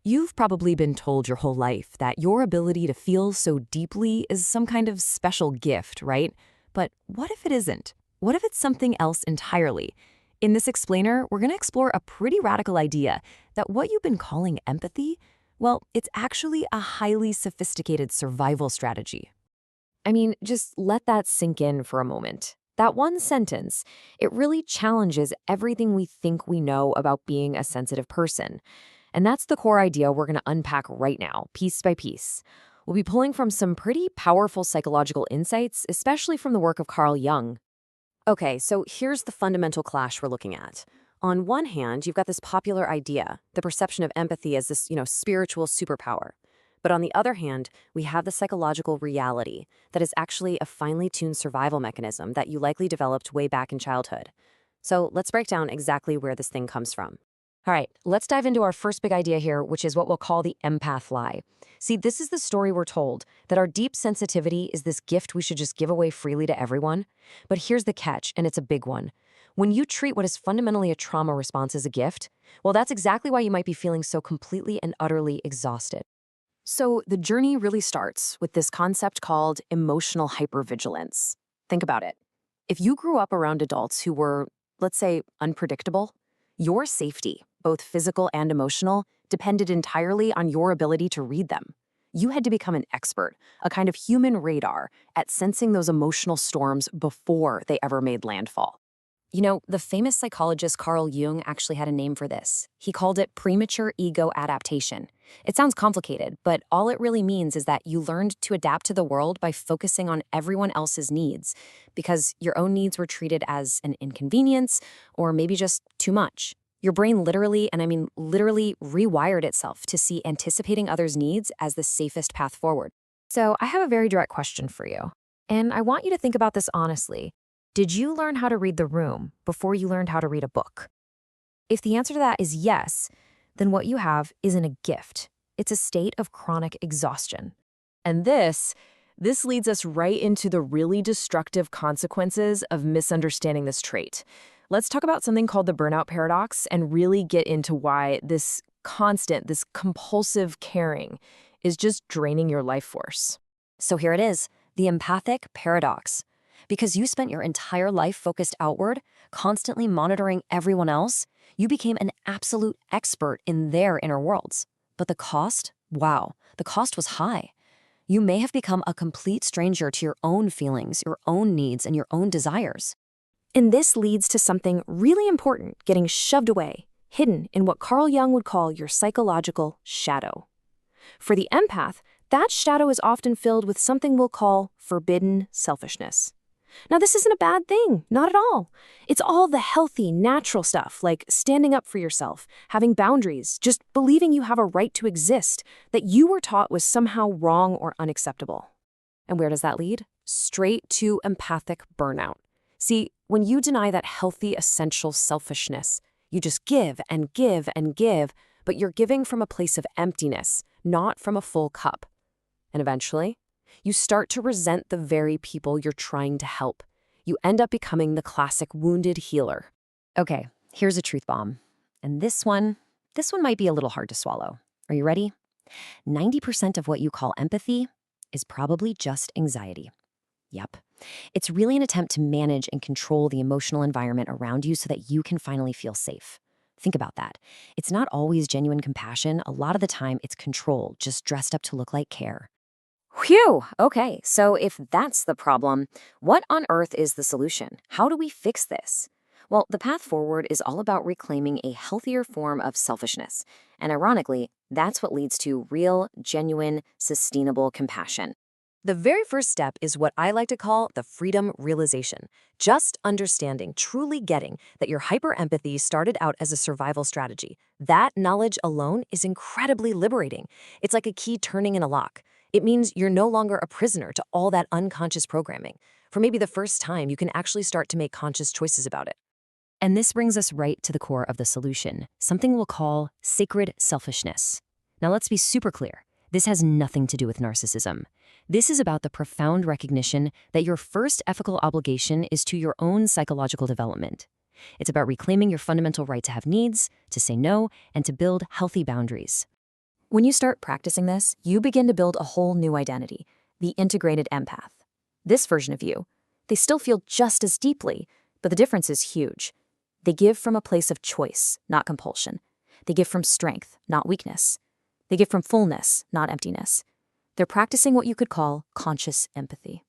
You've probably been told your whole life that your ability to feel so deeply is some kind of special gift, right? But what if it isn't? What if it's something else entirely? In this explainer, we're going to explore a pretty radical idea that what you've been calling empathy, well, it's actually a highly sophisticated survival strategy. I mean, just let that sink in for a moment. That one sentence, it really challenges everything we think we know about being a sensitive person. And that's the core idea we're going to unpack right now, piece by piece. We'll be pulling from some pretty powerful psychological insights, especially from the work of Carl Jung. Okay, so here's the fundamental clash we're looking at. On one hand, you've got this popular idea, the perception of empathy as this, spiritual superpower. But on the other hand, we have the psychological reality that is actually a finely tuned survival mechanism that you likely developed way back in childhood. So let's break down exactly where this thing comes from. All right, let's dive into our first big idea here, which is what we'll call the empath lie. See, this is the story we're told, that our deep sensitivity is this gift we should just give away freely to everyone. But here's the catch, and it's a big one. When you treat what is fundamentally a trauma response as a gift, well, that's exactly why you might be feeling so completely and utterly exhausted. So the journey really starts with this concept called emotional hypervigilance. Think about it. If you grew up around adults who were, let's say, unpredictable, your safety, both physical and emotional, depended entirely on your ability to read them. You had to become an expert, a kind of human radar, at sensing those emotional storms before they ever made landfall. The famous psychologist Carl Jung actually had a name for this. He called it premature ego adaptation. It sounds complicated, but all it really means is that you learned to adapt to the world by focusing on everyone else's needs, because your own needs were treated as an inconvenience or maybe just too much. Your brain literally, and I mean literally, rewired itself to see anticipating others' needs as the safest path forward. So I have a very direct question for you, and I want you to think about this honestly. Did you learn how to read the room before you learned how to read a book? If the answer to that is yes, then what you have isn't a gift. It's a state of chronic exhaustion. And this leads us right into the really destructive consequences of misunderstanding this trait. Let's talk about something called the burnout paradox and really get into why this compulsive caring is just draining your life force. So here it is, the empathic paradox. Because you spent your entire life focused outward, constantly monitoring everyone else, you became an absolute expert in their inner worlds. But the cost? Wow, the cost was high. You may have become a complete stranger to your own feelings, your own needs, and your own desires. And this leads to something really important getting shoved away, hidden in what Carl Jung would call your psychological shadow. For the empath, that shadow is often filled with something we'll call forbidden selfishness. Now, this isn't a bad thing, not at all. It's all the healthy, natural stuff, like standing up for yourself, having boundaries, just believing you have a right to exist, that you were taught was somehow wrong or unacceptable. And where does that lead? Straight to empathic burnout. See, when you deny that healthy, essential selfishness, you just give and give and give, but you're giving from a place of emptiness, not from a full cup. And eventually, you start to resent the very people you're trying to help. You end up becoming the classic wounded healer. Okay, here's a truth bomb. And this one might be a little hard to swallow. Are you ready? 90% of what you call empathy is probably just anxiety. Yep. It's really an attempt to manage and control the emotional environment around you so that you can finally feel safe. Think about that. It's not always genuine compassion. A lot of the time, it's control, just dressed up to look like care. Whew! Okay, so if that's the problem, what on earth is the solution? How do we fix this? Well, the path forward is all about reclaiming a healthier form of selfishness. And ironically, that's what leads to real, genuine, sustainable compassion. The very first step is what I like to call the freedom realization. Just understanding, truly getting that your hyper-empathy started out as a survival strategy. That knowledge alone is incredibly liberating. It's like a key turning in a lock. It means you're no longer a prisoner to all that unconscious programming. For maybe the first time, you can actually start to make conscious choices about it. And this brings us right to the core of the solution, something we'll call sacred selfishness. Now let's be super clear. This has nothing to do with narcissism. This is about the profound recognition that your first ethical obligation is to your own psychological development. It's about reclaiming your fundamental right to have needs, to say no, and to build healthy boundaries. When you start practicing this, you begin to build a whole new identity, the integrated empath. This version of you, they still feel just as deeply, but the difference is huge. They give from a place of choice, not compulsion. They give from strength, not weakness. They give from fullness, not emptiness. They're practicing what you could call conscious empathy.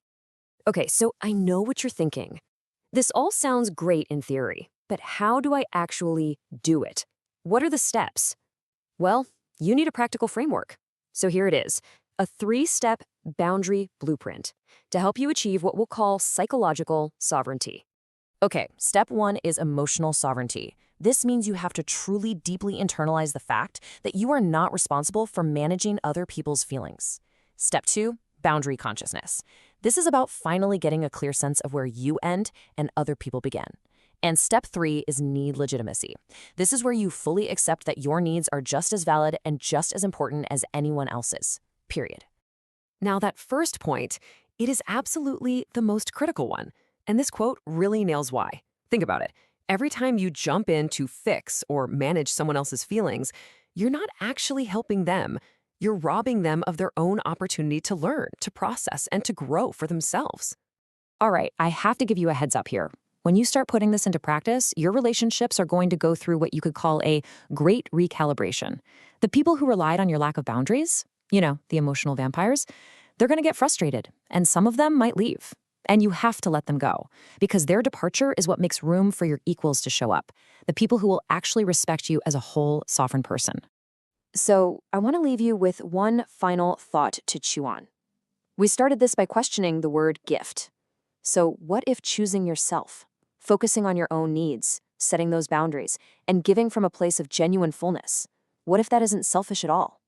Okay, so I know what you're thinking. This all sounds great in theory, but how do I actually do it? What are the steps? Well, you need a practical framework. So here it is, a 3-step boundary blueprint to help you achieve what we'll call psychological sovereignty. Okay, step 1 is emotional sovereignty. This means you have to truly deeply internalize the fact that you are not responsible for managing other people's feelings. Step 2, boundary consciousness. This is about finally getting a clear sense of where you end and other people begin. And step 3 is need legitimacy. This is where you fully accept that your needs are just as valid and just as important as anyone else's, period. Now that first point, it is absolutely the most critical one. And this quote really nails why. Think about it. Every time you jump in to fix or manage someone else's feelings, you're not actually helping them. You're robbing them of their own opportunity to learn, to process, and to grow for themselves. All right, I have to give you a heads up here. When you start putting this into practice, your relationships are going to go through what you could call a great recalibration. The people who relied on your lack of boundaries, the emotional vampires, they're going to get frustrated, and some of them might leave. And you have to let them go, because their departure is what makes room for your equals to show up, the people who will actually respect you as a whole sovereign person. So I want to leave you with one final thought to chew on. We started this by questioning the word gift. So what if choosing yourself, focusing on your own needs, setting those boundaries, and giving from a place of genuine fullness? What if that isn't selfish at all?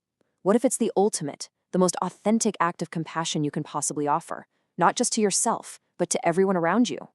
What if it's the ultimate, the most authentic act of compassion you can possibly offer? Not just to yourself, but to everyone around you?